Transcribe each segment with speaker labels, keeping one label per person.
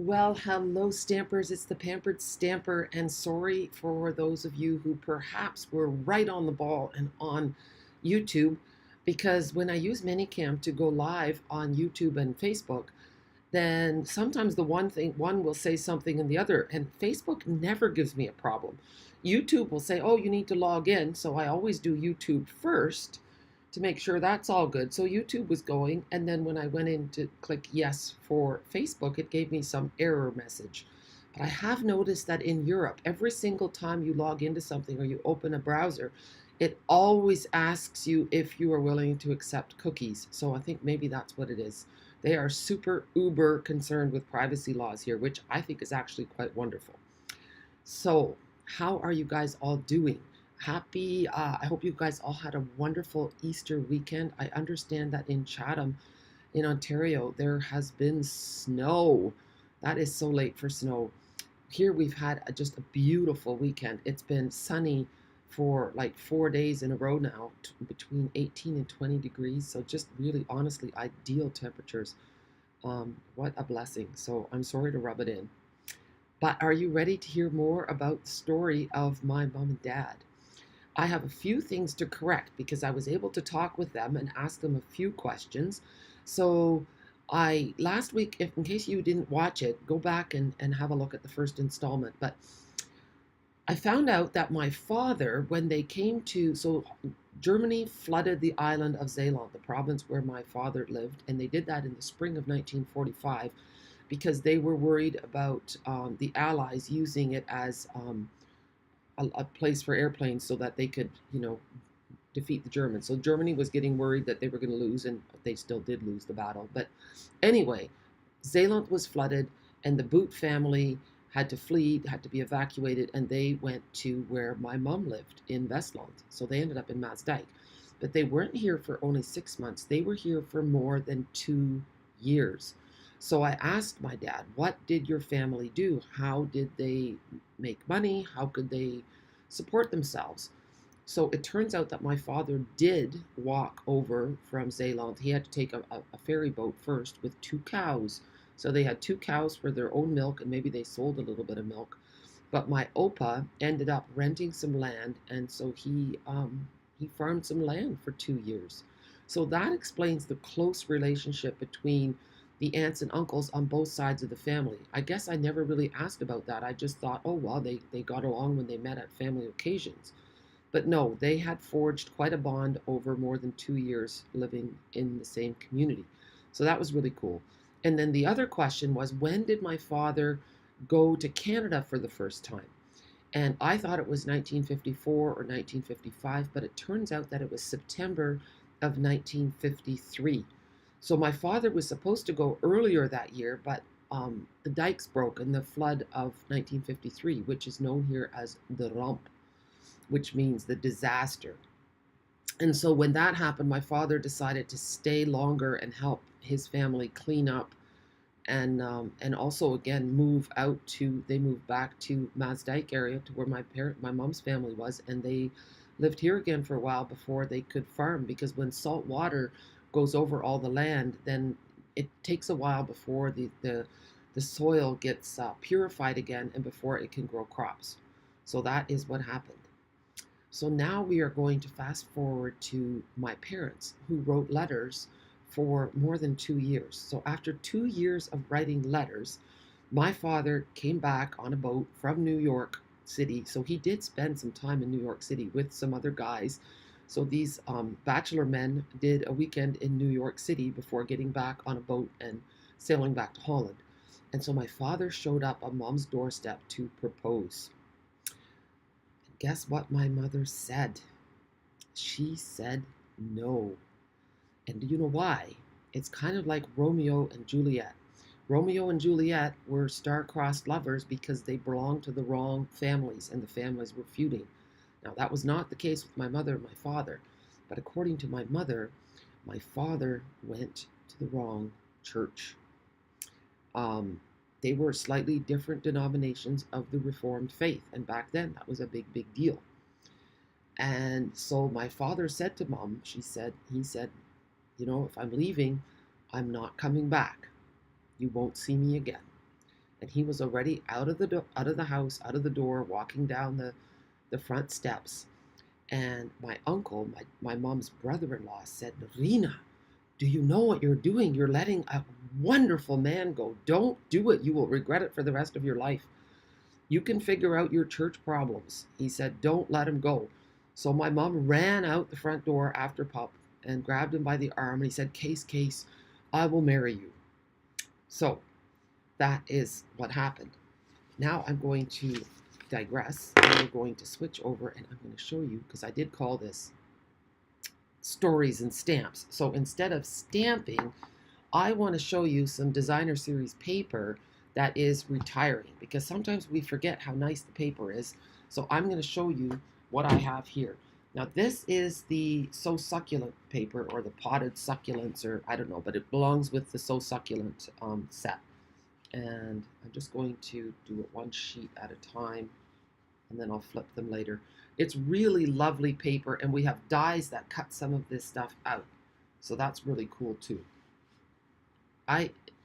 Speaker 1: Well, hello, Stampers. It's the Pampered Stamper, and sorry for those of you who perhaps were right on the ball and on YouTube, because when I use Minicam to go live on YouTube and Facebook, then sometimes one will say something and the other, and Facebook never gives me a problem. YouTube will say, oh, you need to log in, so I always do YouTube first to make sure that's all good. So YouTube was going, and then when I went in to click yes for Facebook, it gave me some error message. But I have noticed that in Europe, every single time you log into something or you open a browser, it always asks you if you are willing to accept cookies. So I think maybe that's what it is. They are super uber concerned with privacy laws here, which I think is actually quite wonderful. So, how are you guys all doing? I hope you guys all had a wonderful Easter weekend. I understand that in Chatham, in Ontario, there has been snow. That is so late for snow. Here we've had just a beautiful weekend. It's been sunny for like 4 days in a row now, between 18 and 20 degrees. So, just really honestly ideal temperatures. What a blessing. So, I'm sorry to rub it in. But are you ready to hear more about the story of my mom and dad? I have a few things to correct because I was able to talk with them and ask them a few questions. So I last week, if in case you didn't watch it, go back and have a look at the first installment. But I found out that my father, when they came to, so Germany flooded the island of Zeeland, the province where my father lived, and they did that in the spring of 1945 because they were worried about the Allies using it as a place for airplanes so that they could, defeat the Germans. So Germany was getting worried that they were going to lose, and they still did lose the battle. But anyway, Zeeland was flooded, and the Boot family had to flee, had to be evacuated, and they went to where my mom lived in Westland. So they ended up in Maasdijk. But they weren't here for only 6 months. They were here for more than 2 years. So I asked my dad, what did your family do? How did they make money? How could they support themselves? So it turns out that my father did walk over from Zeeland. He had to take a ferry boat first with 2 cows. So they had 2 cows for their own milk, and maybe they sold a little bit of milk. But my opa ended up renting some land, and so he farmed some land for 2 years. So that explains the close relationship between the aunts and uncles on both sides of the family. I guess I never really asked about that. I just thought, oh, well, they got along when they met at family occasions. But no, they had forged quite a bond over more than 2 years living in the same community. So that was really cool. And then the other question was, when did my father go to Canada for the first time? And I thought it was 1954 or 1955, but it turns out that it was September of 1953. So my father was supposed to go earlier that year, but the dikes broke in the flood of 1953, which is known here as the ramp, which means the disaster. And so when that happened, my father decided to stay longer and help his family clean up, and also again they moved back to Maasdijk area to where my mom's family was, and they lived here again for a while before they could farm, because when salt water goes over all the land, then it takes a while before the soil gets purified again and before it can grow crops. So that is what happened. So now we are going to fast forward to my parents, who wrote letters for more than 2 years. So after 2 years of writing letters, my father came back on a boat from New York City. So he did spend some time in New York City with some other guys. So these bachelor men did a weekend in New York City before getting back on a boat and sailing back to Holland. And so my father showed up on mom's doorstep to propose. Guess what my mother said? She said no. And do you know why? It's kind of like Romeo and Juliet. Romeo and Juliet were star-crossed lovers because they belonged to the wrong families, and the families were feuding. Now, that was not the case with my mother and my father, but according to my mother, my father went to the wrong church. They were slightly different denominations of the Reformed faith, and back then that was a big, big deal. And so my father said to mom, he said, if I'm leaving, I'm not coming back. You won't see me again. And he was already out of the house, out of the door, walking down the front steps. And my uncle, my mom's brother-in-law, said, Rena, do you know what you're doing? You're letting a wonderful man go. Don't do it. You will regret it for the rest of your life. You can figure out your church problems. He said, don't let him go. So my mom ran out the front door after Pup and grabbed him by the arm, and he said, Case, I will marry you. So that is what happened. Now I'm going to digress, and we're going to switch over, and I'm going to show you, because I did call this stories and stamps. So instead of stamping, I want to show you some designer series paper that is retiring, because sometimes we forget how nice the paper is. So I'm going to show you what I have here. Now this is the So Succulent paper, or the potted succulents, or I don't know, but it belongs with the So Succulent set. And I'm just going to do it one sheet at a time, and then I'll flip them later. It's really lovely paper, and we have dies that cut some of this stuff out. So that's really cool too.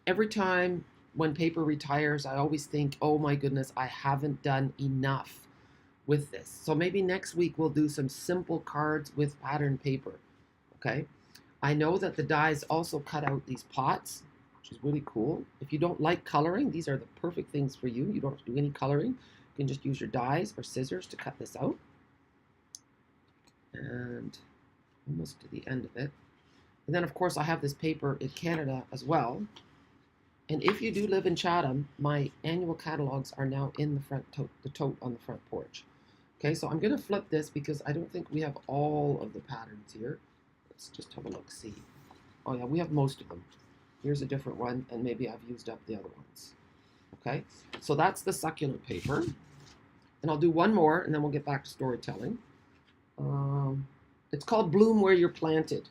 Speaker 1: Every time when paper retires, I always think, oh my goodness, I haven't done enough with this. So maybe next week we'll do some simple cards with pattern paper, okay? I know that the dies also cut out these pots, which is really cool. If you don't like coloring, these are the perfect things for you. You don't have to do any coloring. You can just use your dies or scissors to cut this out. And almost to the end of it. And then, of course, I have this paper in Canada as well. And if you do live in Chatham, my annual catalogs are now in the front tote, the tote on the front porch. Okay, so I'm going to flip this because I don't think we have all of the patterns here. Let's just have a look, see. Oh yeah, we have most of them. Here's a different one, and maybe I've used up the other ones. Okay, so that's the succulent paper. And I'll do one more, and then we'll get back to storytelling. It's called Bloom Where You're Planted.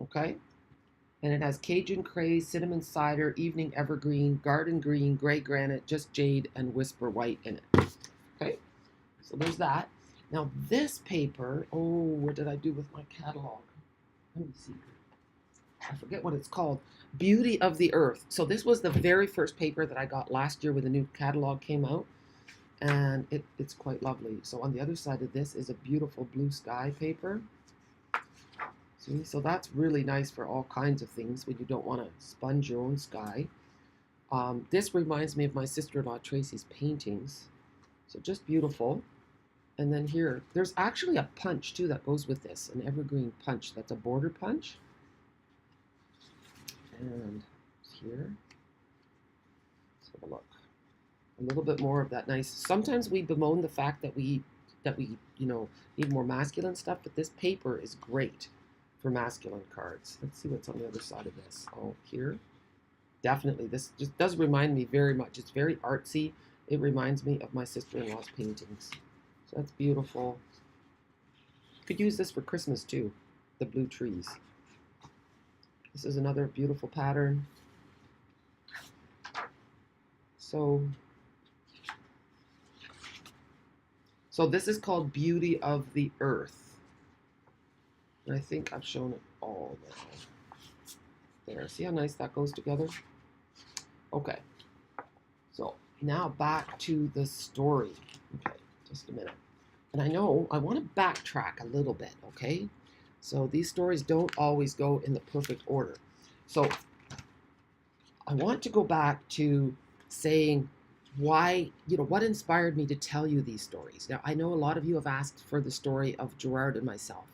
Speaker 1: Okay, and it has Cajun Craze, Cinnamon Cider, Evening Evergreen, Garden Green, Gray Granite, Just Jade, and Whisper White in it. Okay, so there's that. Now this paper, oh, what did I do with my catalog? Let me see. I forget what it's called. Beauty of the Earth. So this was the very first paper that I got last year when the new catalog came out. And it's quite lovely. So on the other side of this is a beautiful blue sky paper. See, so that's really nice for all kinds of things when you don't want to sponge your own sky. This reminds me of my sister-in-law Tracy's paintings. So just beautiful. And then here, there's actually a punch too that goes with this, an evergreen punch. That's a border punch. And here, let's have a look. A little bit more of that nice. Sometimes we bemoan the fact that we need more masculine stuff, but this paper is great for masculine cards. Let's see what's on the other side of this. Oh, here, definitely. This just does remind me very much. It's very artsy. It reminds me of my sister-in-law's paintings. So that's beautiful. Could use this for Christmas too. The blue trees. This is another beautiful pattern. So this is called Beauty of the Earth. And I think I've shown it all there. There, see how nice that goes together? Okay, so now back to the story. Okay, just a minute. And I know I want to backtrack a little bit, okay? So these stories don't always go in the perfect order. So I want to go back to saying why, what inspired me to tell you these stories. Now, I know a lot of you have asked for the story of Gerard and myself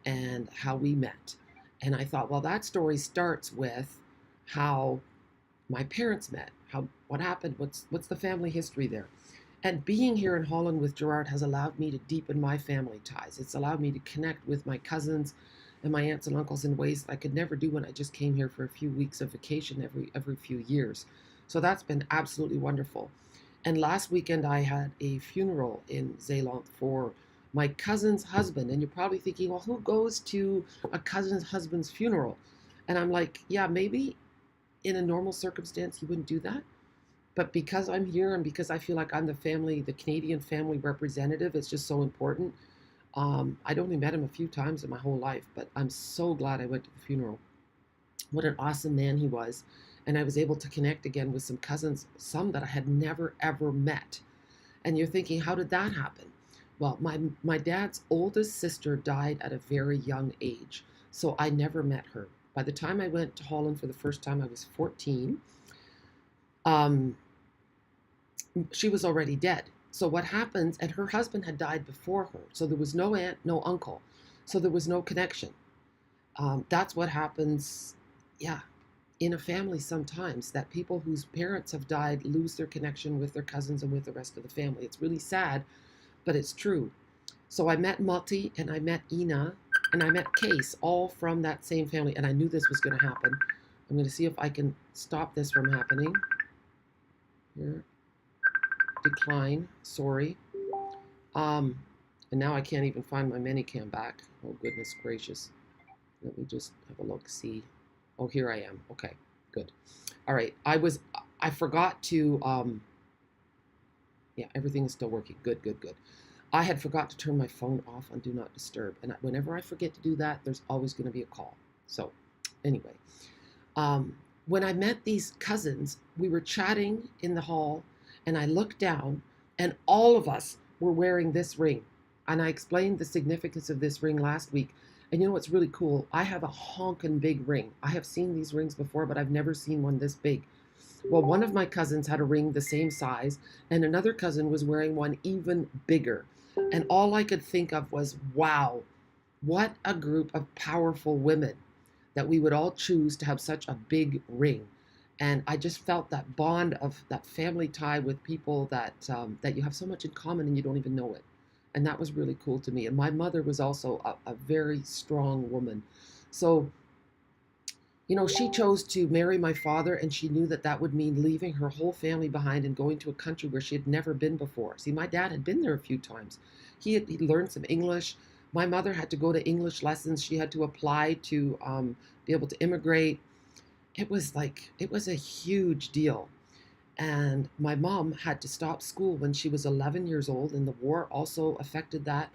Speaker 1: and how we met. And I thought, well, that story starts with how my parents met, what happened, what's the family history there. And being here in Holland with Gerard has allowed me to deepen my family ties. It's allowed me to connect with my cousins and my aunts and uncles in ways I could never do when I just came here for a few weeks of vacation every few years. So that's been absolutely wonderful. And last weekend I had a funeral in Zeeland for my cousin's husband. And you're probably thinking, well, who goes to a cousin's husband's funeral? And I'm like, yeah, maybe in a normal circumstance you wouldn't do that. But because I'm here and because I feel like I'm the Canadian family representative, it's just so important. I'd only met him a few times in my whole life, but I'm so glad I went to the funeral. What an awesome man he was. and I was able to connect again with some cousins, some that I had never ever met. And you're thinking, how did that happen? Well, my dad's oldest sister died at a very young age, so I never met her. By the time I went to Holland for the first time, I was 14. Um, she was already dead. So what happens, and her husband had died before her, so there was no aunt, no uncle, so there was no connection. That's what happens, yeah, in a family sometimes, that people whose parents have died lose their connection with their cousins and with the rest of the family. It's really sad, but it's true. So I met Multi and I met Ina and I met Case, all from that same family, and I knew this was going to happen. I'm going to see if I can stop this from happening. Here, decline, sorry. And now I can't even find my Minicam back. Oh, goodness gracious. Let me just have a look, see. Oh, here I am. Okay, good. All right, I forgot to, yeah, everything is still working. Good, good, good. I had forgot to turn my phone off on Do Not Disturb. And whenever I forget to do that, there's always going to be a call. So anyway, when I met these cousins, we were chatting in the hall and I looked down and all of us were wearing this ring. And I explained the significance of this ring last week. And you know what's really cool? I have a honkin' big ring. I have seen these rings before, but I've never seen one this big. Well, one of my cousins had a ring the same size, and another cousin was wearing one even bigger. And all I could think of was, wow, what a group of powerful women that we would all choose to have such a big ring. And I just felt that bond of that family tie with people that you have so much in common and you don't even know it. And that was really cool to me. And my mother was also a very strong woman. So, you know, she chose to marry my father, and she knew that that would mean leaving her whole family behind and going to a country where she had never been before. See, my dad had been there a few times. He learned some English. My mother had to go to English lessons. She had to apply to be able to immigrate. It was a huge deal. And my mom had to stop school when she was 11 years old, and the war also affected that.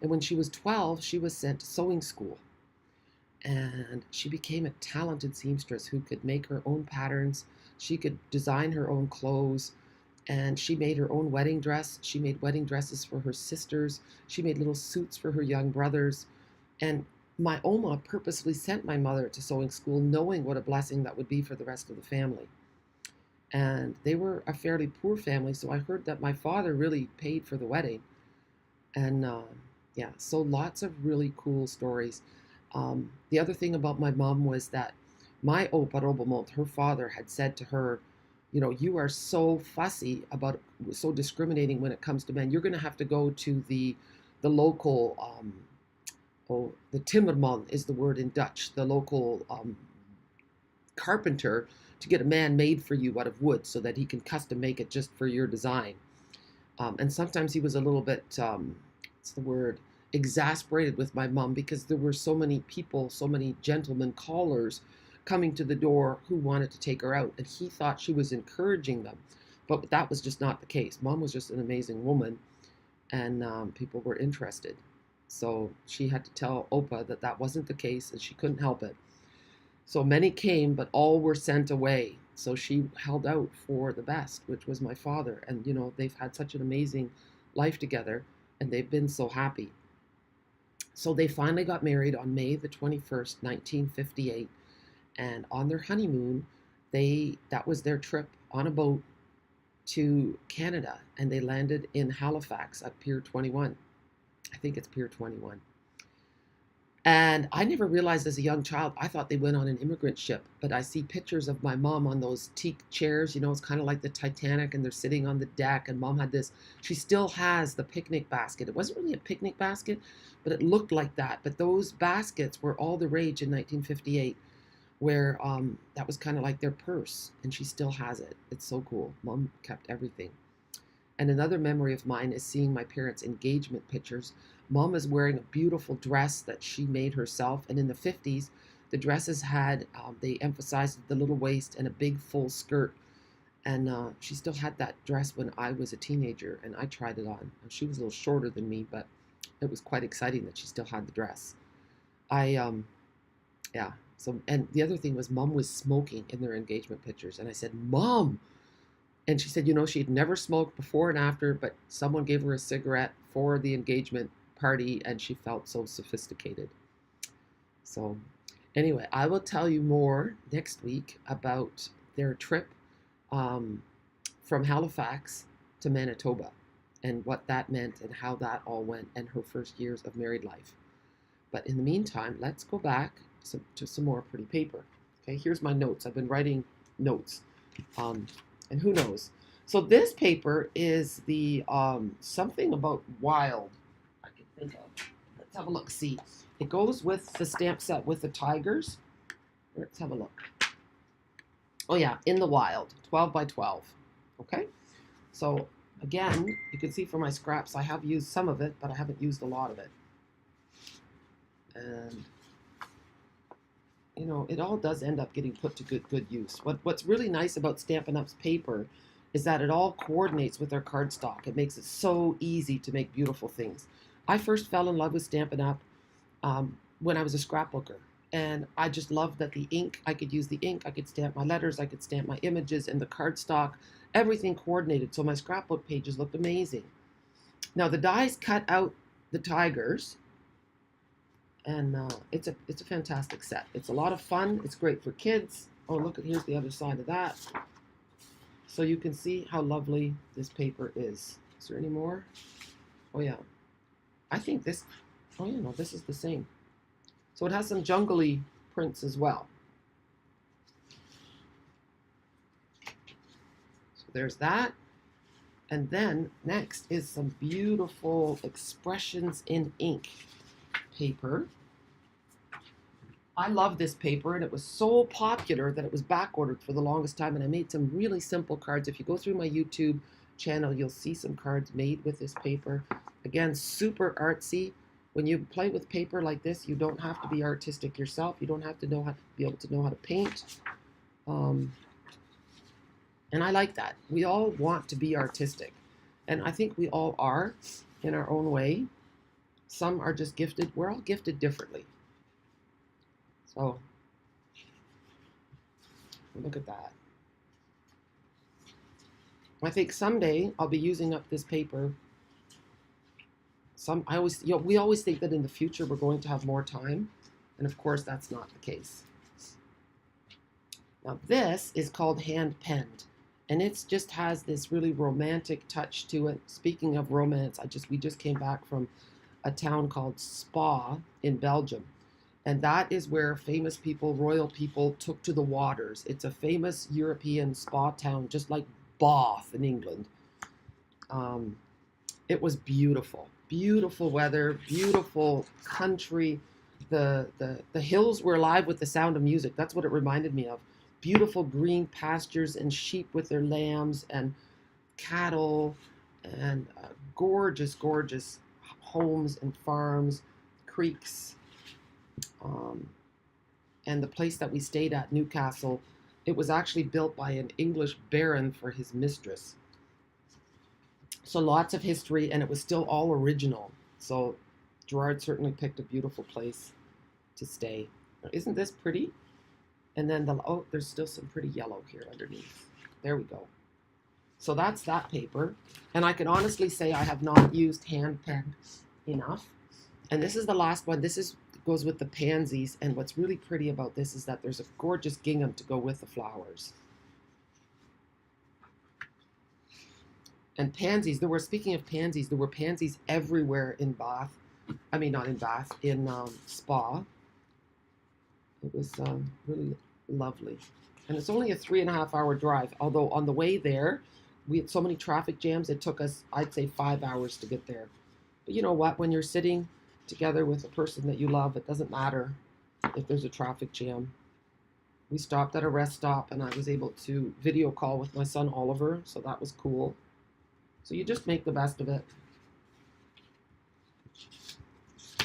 Speaker 1: And when she was 12, she was sent to sewing school. And she became a talented seamstress who could make her own patterns. She could design her own clothes. And she made her own wedding dress. She made wedding dresses for her sisters. She made little suits for her young brothers. And my Oma purposely sent my mother to sewing school, knowing what a blessing that would be for the rest of the family. And they were a fairly poor family, so I heard that my father really paid for the wedding. And yeah, so lots of really cool stories. The other thing about my mom was that my Opa Robomont, her father, had said to her, you know, you are so fussy about, so discriminating when it comes to men. You're going to have to go to the local, the timmerman is the word in Dutch, the local carpenter, to get a man made for you out of wood so that he can custom make it just for your design. And sometimes he was a little bit, what's the word, exasperated with my mom because there were so many people, so many gentlemen callers coming to the door who wanted to take her out. And he thought she was encouraging them. But that was just not the case. Mom was just an amazing woman, and people were interested. So she had to tell Opa that that wasn't the case and she couldn't help it. So many came, but all were sent away. So she held out for the best, which was my father. And, you know, they've had such an amazing life together and they've been so happy. So they finally got married on May the 21st, 1958. And on their honeymoon, that was their trip on a boat to Canada. And they landed in Halifax at Pier 21. I think it's Pier 21. And I never realized as a young child, I thought they went on an immigrant ship. But I see pictures of my mom on those teak chairs. You know, it's kind of like the Titanic, and they're sitting on the deck. And mom had this, she still has the picnic basket. It wasn't really a picnic basket, but it looked like that. But those baskets were all the rage in 1958, where that was kind of like their purse. And she still has it. It's so cool. Mom kept everything. And another memory of mine is seeing my parents' engagement pictures. Mom is wearing a beautiful dress that she made herself. And in the 50s, the dresses had, they emphasized the little waist and a big full skirt. And she still had that dress when I was a teenager and I tried it on. She was a little shorter than me, but it was quite exciting that she still had the dress. Yeah, So, and the other thing was Mom was smoking in their engagement pictures. And I said, Mom. And she said, she had never smoked before and after, but someone gave her a cigarette for the engagement party and she felt so sophisticated. So anyway, I will tell you more next week about their trip from Halifax to Manitoba and what that meant and how that all went and her first years of married life. But in the meantime, let's go back to some more pretty paper. Okay, here's my notes. I've been writing notes. And who knows? So this paper is the something about wild I can think of. Let's have a look. See, it goes with the stamp set with the tigers. Let's have a look. Oh yeah, in the wild, 12 by 12. Okay, so again, you can see from my scraps I have used some of it, but I haven't used a lot of it. And it all does end up getting put to good use. What's really nice about Stampin' Up's paper is that it all coordinates with our cardstock. It makes it so easy to make beautiful things. I first fell in love with Stampin' Up when I was a scrapbooker. And I just loved that the ink, I could use the ink, I could stamp my letters, I could stamp my images, and the cardstock, everything coordinated. So my scrapbook pages looked amazing. Now the dies cut out the tigers, and it's a fantastic set. It's a lot of fun. It's great for kids. Oh, look, here's the other side of that. So you can see how lovely this paper is. Is there any more? Oh yeah. I think this, oh yeah, no, this is the same. So it has some jungly prints as well. So there's that. And then next is some beautiful expressions in ink paper. I love this paper, and it was so popular that it was back ordered for the longest time, and I made some really simple cards. If you go through my YouTube channel, you'll see some cards made with this paper. Again, super artsy. When you play with paper like this, you don't have to be artistic yourself. You don't have to be able to know how to paint. And I like that. We all want to be artistic, and I think we all are in our own way. Some are just gifted. We're all gifted differently. So look at that. I think someday I'll be using up this paper. We always think that in the future we're going to have more time, and of course that's not the case. Now this is called hand penned, and it just has this really romantic touch to it. Speaking of romance, we just came back from a town called Spa in Belgium. And that is where famous people, royal people, took to the waters. It's a famous European spa town, just like Bath in England. It was beautiful. Beautiful weather, beautiful country. The hills were alive with the sound of music. That's what it reminded me of. Beautiful green pastures and sheep with their lambs and cattle and gorgeous, gorgeous homes and farms, creeks. And the place that we stayed at, Newcastle, it was actually built by an English baron for his mistress. So lots of history, and it was still all original. So Gerard certainly picked a beautiful place to stay. Isn't this pretty? And then there's still some pretty yellow here underneath. There we go. So that's that paper. And I can honestly say I have not used hand pen enough. And this is the last one. This goes with the pansies, and what's really pretty about this is that there's a gorgeous gingham to go with the flowers. And pansies, speaking of pansies, there were pansies everywhere in Bath. I mean, not in Bath, in Spa. It was really lovely. And it's only a 3.5-hour drive, although on the way there, we had so many traffic jams, it took us, I'd say, 5 hours to get there. But you know what, when you're sitting together with a person that you love, it doesn't matter if there's a traffic jam. We stopped at a rest stop, and I was able to video call with my son Oliver, so that was cool. So you just make the best of it.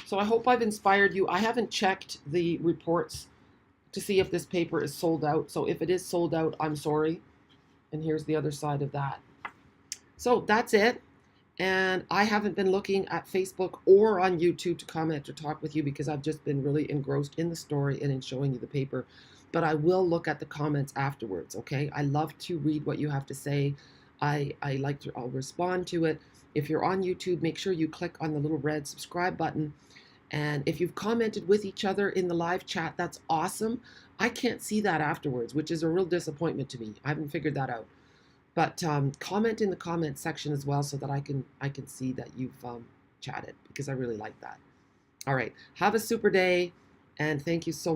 Speaker 1: So I hope I've inspired you. I haven't checked the reports to see if this paper is sold out. So if it is sold out, I'm sorry. And here's the other side of that. So that's it. And I haven't been looking at Facebook or on YouTube to comment or talk with you because I've just been really engrossed in the story and in showing you the paper. But I will look at the comments afterwards, okay? I love to read what you have to say. I'll respond to it. If you're on YouTube, make sure you click on the little red subscribe button. And if you've commented with each other in the live chat, that's awesome. I can't see that afterwards, which is a real disappointment to me. I haven't figured that out. But comment in the comment section as well so that I can see that you've chatted because I really like that. All right. Have a super day, and thank you so much.